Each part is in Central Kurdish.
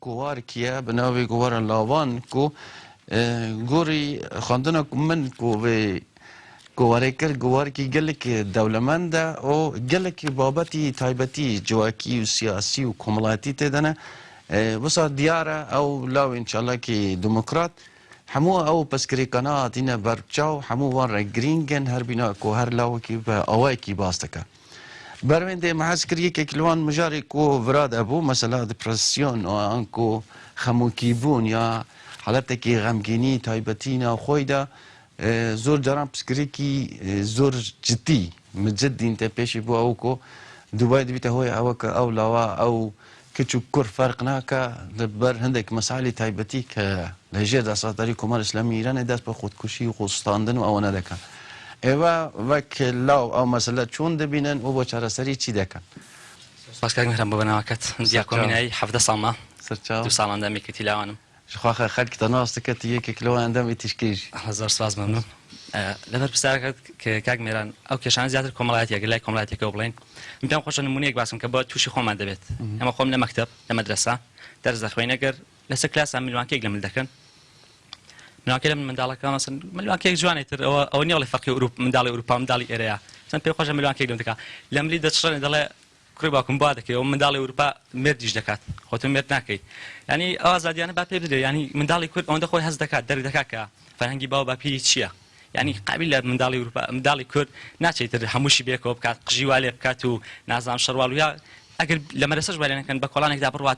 گوار کیه بناوی گوار لاوان کو گوری خواندن من کو به گواره کر گوار کی گلک دولمنده او گلک بابتی تایبتی جواکی و سیاسی و کملاتی تدنه وصار دیاره او لاو انشالله کی دموکرات همو او پسکری قناعت اینه برچاو همو وان را گرینگن هر بینا کو هر لاو کی به اوای کی باستکه برونده معسكرية كلوان مجاري كو فراد أبو مثلا دبرسيون أو أنكو خموكيبون يا حالتك غمجيني تايبتينا خويدا زور جرام بسكريكي زور جدي متجدي انت بيشي بو أوكو دبي دبيته هو أوك أو لوا أو كتشو كور فرقناكا لبر هندك مسالي تايبتيك لهجير أساطري كمان إسلامي إيران داس بخود كشي وخوستاندن و أنا دكان ایوا وک لاو او مسئله چون دبینن او بچاره سری چی دکن باش کاک مهرم ببناوکت دیاکو مینای 17 سالمه سرچاو 2 سال اندام کتی لاوانم خواخ خلق تناست کت یک کیلو اندام تشکیج هزار سواز ممنون لبر بسرعت که کاک مهران او کشان زیادتر کمالات یا گلای کمالات که اوبلین میتونم خوش نمونه یک باسم که با توشی خو ماده بیت اما خو من مکتب لمدرسه درس دخوین اگر لسه کلاس هم میلوان کیک لمل دکن من كلام من دالك مثلا ملوان كيك جواني تر او نيولي فقي اوروبا من دالي اوروبا من دالي اريا مثلا بي خوش ملوان كيك دونتك لم لي دتشرن دالي قريباكم بعدك يوم من دالي اوروبا مرديش دكات خوتم مرتناكي يعني ازاد يعني باب بدري يعني من دالي كل اون دخوي هز دكات در دكاكا فهنجي باو بابي تشيا يعني قابل من دالي اوروبا من دالي كل ناتشي تر حموشي بيكو بكات قجيوالي بكاتو نازام شروالو يا اگر لما رسج بالي كان بكولانك دا بروات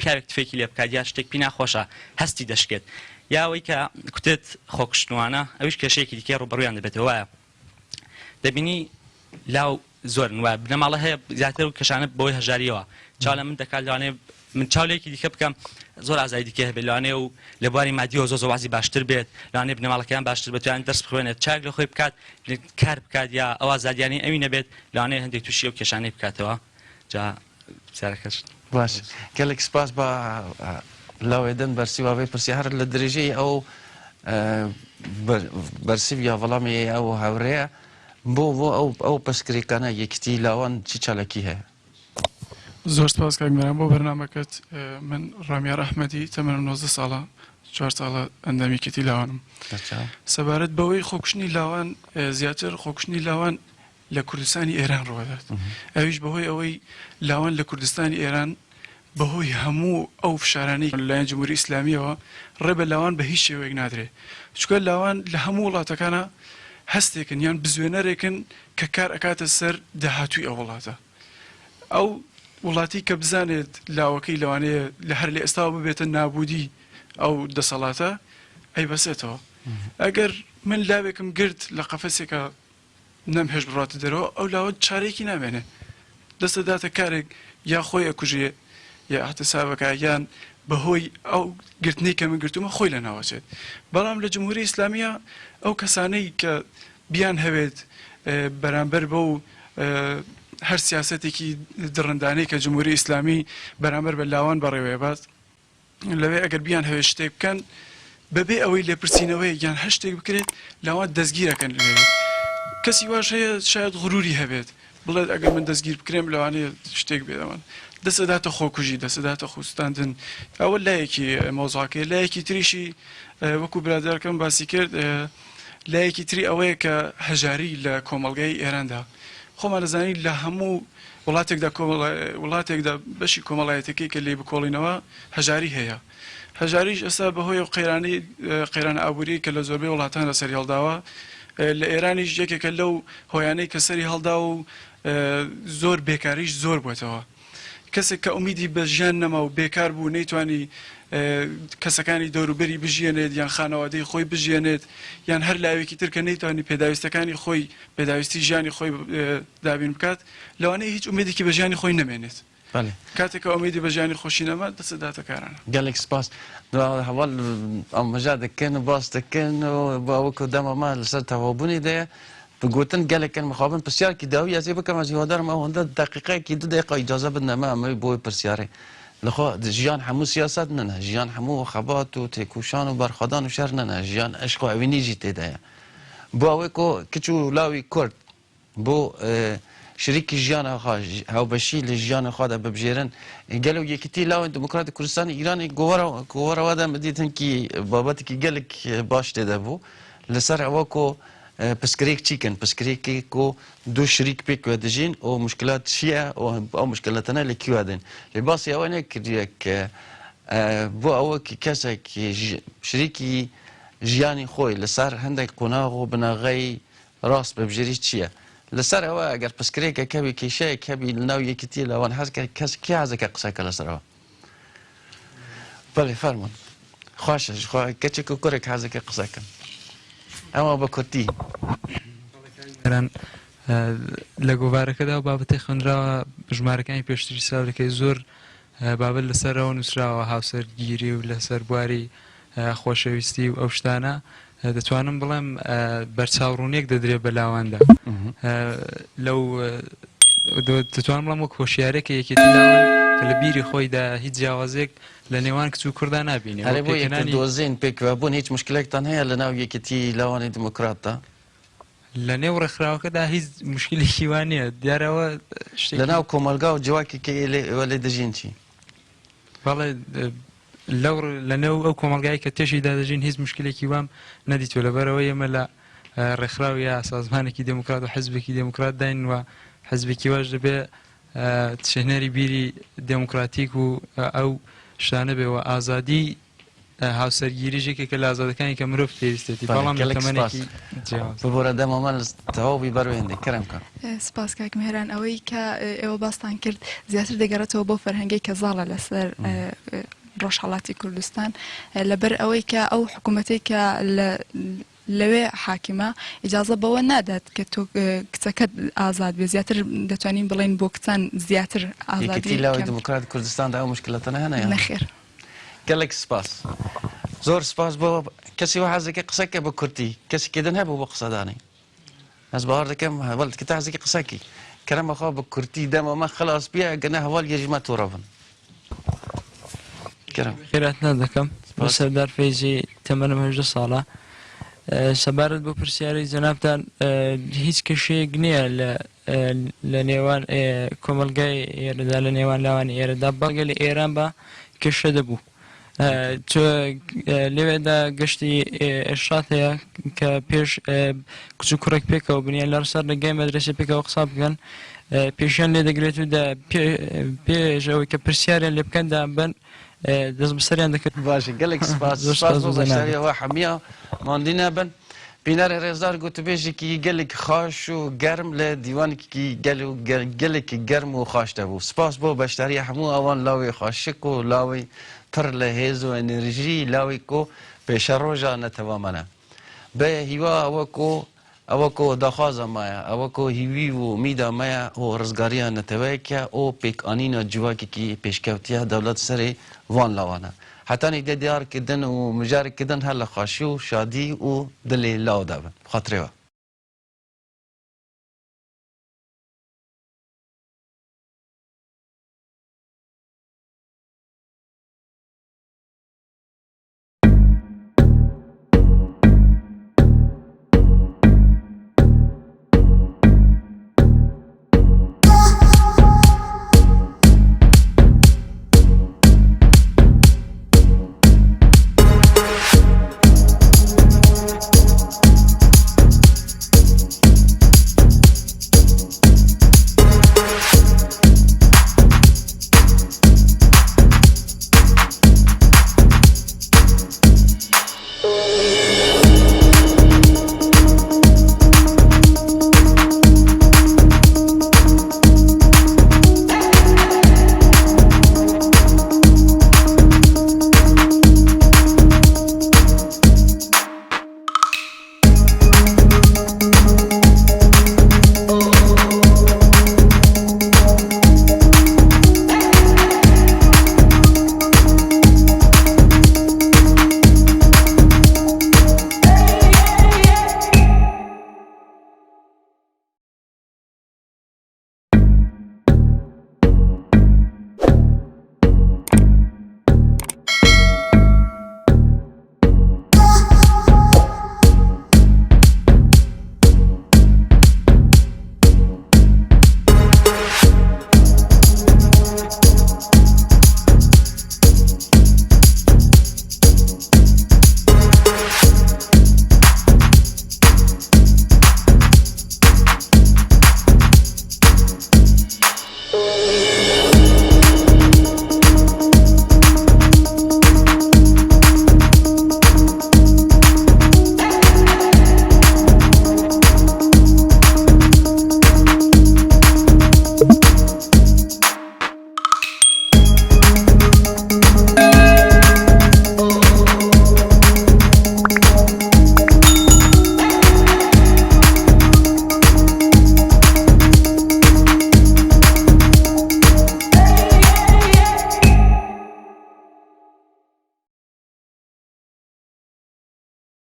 بيارك تفيكي لي بكاديا شتك بينا خوشا هستي دشكت یا وی که کتت خوکشتوانه اویش کشی کی دیگه رو برویان دبته وای دبینی لاو زور نوع بنماله هی زیاتر کشانه بوی هجاریه چاله من دکال لانه من چاله کی دیگه بکم زور از ایدی که بلانه و لباری مادی و زوز وازی باشتر بیت لانه بنماله کیان باشتر بیت یعنی درس بخوانه چاق لخوی بکات کار بکات یا آواز یعنی امینه بیت لانه هندی توشی و کشانه بکات وا جا سرکش باش کلک سپاس با لاو ادن برسی و برسی هر لدرجه او برسی یا ولامي او هوريه بو او بسكري كان يكتي لاوان چی چالکی هه زۆر سپاس کاک مهران بۆ بەرنامەکەت من ڕامیار ئەحمەدی تەمەنم 19 ساڵە 4 ساڵە ئەندامی کەتی لاوانم سەبارەت بەوەی خۆکشتنی لاوان زیاتر خۆکشتنی لاوان لە کوردستانی ئێران ڕۆدات ئەویش بەهۆی ئەوەی لاوان لە کوردستانی ئێران بەهۆی هەموو ئەو فشارانەی لەلایەن جمهوری ئیسلامیەوە ڕێبە لاوان بە هیچ شێوەیەک نادرێت چونکە لاوان لە هەموو وڵاتەکانە هەستێکن یان بزوێنەرێکن کە کار ئەکاتە سەر داهاتووی ئەو وڵاتە ئەو وڵاتی کە بزانێت لاوەکەی لەوانەیە لە هەر لە ئێستاوە ببێتە نابودی ئەو دەسەڵاتە ئەی بەسێتەوە ئەگەر من لاوێکم گرت لە قەفەسێکە نەمهێش بڕاتە دەرەوە ئەو لاوە چارەیەکی نامێنێ دەستەداتە کارێک یا خۆی ئەکوژێ یا احتسابەکە یان بەهۆی ئەو گرتنی کە من گرتومە خۆی لە ناوەچێت بەڵام لە جمهوری ئیسلامیە ئەو کەسانەی کە بیان هەوێت بەرامبەر بەو هەر سیاسەتێکی دڕندانەی کە جمهوری ئیسلامی بەرامبەر بە لاوان بەڕێوەیە بات لەوێ ئەگەر بیان هەوێت شتێک بکەن بەبێ ئەوەی لێپرسینەوەی یان هەر شتێک بکرێت لاوان دەستگیرەکەن لەوێ کەسی واش هەیە شاید غروری هەبێت بڵێت ئەگەر من دەستگیر بکرێم لەوانەیە شتێک بێدەوان دەسەداتە خۆکوژی دەسەداتە خوستاندن ئەوە لایەکی مۆزاکە لایەکی تریشی وەکو برادەرەکەم باسی کرد لایەکی تری ئەوەیە کە هەژاری لە کۆمەڵگەی ئێراندا خۆمان دەزانین لە هەموو وڵاتێکدا بەشی کۆمەڵایەتەکەی کە لێ بکۆڵینەوە هەژاری هەیە هەژاریش ئێستا بەهۆی قەیرانە ئابووری کە لە زۆربەی وڵاتان لەسەری هەڵداوە لە ئێرانیش یەکێکە لەو هۆیانەی کە سەری هەڵدا و زۆر بێکاریش زۆر بووێتەوە کەسێک کە ئومیدی بە ژیان نەما و بێکار بوو نەیتوانی کەسەکانی دەوروبەری بژێنێت یان خانەوادەی خۆی بژێنێت یان هەر لاوێکی تر کە نەیتوانی پێداویستەکانی خۆی پێداویستی ژیانی خۆی دابین بکات لەوانەیە هیچ ئومێدێکی بە ژیانی خۆی نەمێنێت بله کاتێک کە ئومێدی بە ژیانی خۆشی نەما دەسەداتە کارانە قالك سپاس هەواڵ ئەمەژا دەکەن و باس دەکەن و باوەکو دەمەما لەسەر تەوابوونی دەیە بگوتن گەلێکن مخابن پرسیارکی داوی ئەزێ بکەم ئەز هیوادارم ئەوەندە دقیقەیەکی 2 دقیقە ئیجازە بدنە ئەمەی بۆی پرسیارێ لەخوا ژیان هەموو سیاست نەنە ژیان هەموو خەبات و تێکوشان و بەرخەدان و شەر نەنە ژیان عشق و ئەوینیژی تێدایە بۆ ئەوەی کۆ کچ و لاوی کورد بۆ شریکی ژیانە هاوبەشی لە ژیانە خوادا ببژێرن گەلە و یەکیتی لاوی دموکراتی کوردستانی ئیرانی گۆوەرەوەدا مدیتنکی بابەتێکی گەلێک باش تێدا بوو لەسەر ئەوە کۆ پسکرێک چیکن پسکرێکی کۆ دوو شریک پێک دەژین و مشکلات چییە ئەو مشکلاتەنە لە کیوا دێن لێ باسی ئەوە نەکردووە کە بۆ ئەوەکی کەسێکی شریکی ژیانی خۆی لەسەر هەندێک قۆناغ و بناغی ڕاست بەبژێری چییە لەسەر ئەوە ئەگەر پسکرێکە کەوی کێشەیە کەبی ناو یەکیتی لەوان هەرکە کەس کی حەزەکە قسەکە لەسەرەوە بەڵێ فەرمون خۆشە کەچێک و کوڕێک حەزەکە قسەکەن ئەوە بە کورتی لە گۆوارەکەدا و بابەتی خوێنراوە ژمارەکانی پێشتری ساڵەکەی زۆر بابەت لەسەرەوە نووسراوە هاوسەرگیری و لەسەر بواری خۆشەویستی و ئەو شتانە دەتوانم بڵێم بەرچاوڕوونێک دەدرێت بە لاواندا لەو دەتوانم بڵم وەک هۆشیارێکە یەکێتی لاوان کە لە بیری خۆیدا هیچ جیاوازێک لە نێوان کچ و کووردا نابینێ هەرێ بۆ دۆزین پێکوە بوون هیچ مشکلێکتان هەیە لە ناو یەکێتی لاوانی دموکراتە لە نێو ڕێکخراوەکەدا هیچ مشکلێکی وانە دیارەوە لە ناو کۆمەلگا و جوواکی کە لێ دەژین چی بەڵێ لە نێو ئەو کۆمەلگای کە تێشیدا دەژین هیچ مشکلێکی وام نەدیتوە لەبەرەوە ئێمە لە ڕێکخراو یا سازمانێکی دموکرات و حزبێکی دموکرات داین و حزبێکی واش دەبێ شوێنەری بیری دموکراتیک و ئەو شتانە بێەوە ئازادی هاوسەرگیریژێکێکە لە ئازادەکانی کە مرۆڤ پێویستێتی بەڵام لە تەمەنێکی بۆرە دەمەمان تەواوی بەروێندێ کەرەمکە سپاس کاک مهێران ئەوەی کە ئێوە باستان کرد زیاتر دەگەڕێتەوە بۆ فەرهەنگی کە زاڵە لەسەر ڕۆژهەڵاتی کوردستان لەبەر ئەوەی کە ئەو حکوومەتێک کە لەوێ حاکمە ئیجازە بەوە نادات کە تۆ کچەکەت ئازاد بێ زیاتر دەتوانین بڵێن بۆ کچان زیاتر ئازادی لاوی دموکرات کوردستاندا ئەو مشکلەتەنە هەنە نەخێر گەلێک سپاس زۆر سپاس بۆ کەسی وە حەزەکە قسەکە بە کورتی کەسێکێدن هەبوو بۆ قسەدانی ئەس باوەڕ دەکەم هەوڵ کە تا حەزەکە قسەکی کەرەمەخوا بە کورتی دەمەمە خلاص بیا گەنە هەواڵ یەژمە تۆڕە بن خێراتنا دەکەم بۆ سەردار فەیزی تەمەنم 18 ساڵە سەبارەت بۆ پرسیاری جەنابتان هیچ کێشەیەک نییە لە نێوان کۆمەلگای ئێرەدا لە نێوان لاوانی ئێرەدا بەڵگە لە ئێران بە کێشە دەبوو لەوێدا گەشتی ئێرشاد هەیە کە پێش کچ و کوڕێک پێکەوە بنیان لە سەر لەگای مەدرسە پێکەوە قسا بکەن پێشیان لێ دەگرێت و پێش ئەوەی کە پرسیاریان لێ بکەندا بن دەست بەسەریان دەکرد باشە گەلێک سپاسەوە هەمیە ماندی نەبن بینەرە ڕێزدار گوتوبێژێکی گەلێک خاش و گەرم لە دیوانێکی گەلێکی گەرم و خاش دەبوو سپاس بۆ بەشداری هەموو ئەوان لاوی خاشک و لاوی پڕ لە هێز و ئەنرژی لاوی کۆ پێشە ڕۆژە نەتەوامەنە بە هیوا ئەوە کۆ داخوازە مایە ئەوە کۆ هیوی و میدا مایە و ڕزگاریان نەتەوەیەکە ئۆ پێکانینە جوواکێکی پێشکەوتیە دەوڵەت سەرێ وان لاوانە حتانی دیارکردن و مجارکردن هەر لە خاشی و شادی و دلێ لاو دەبن خاطرێوە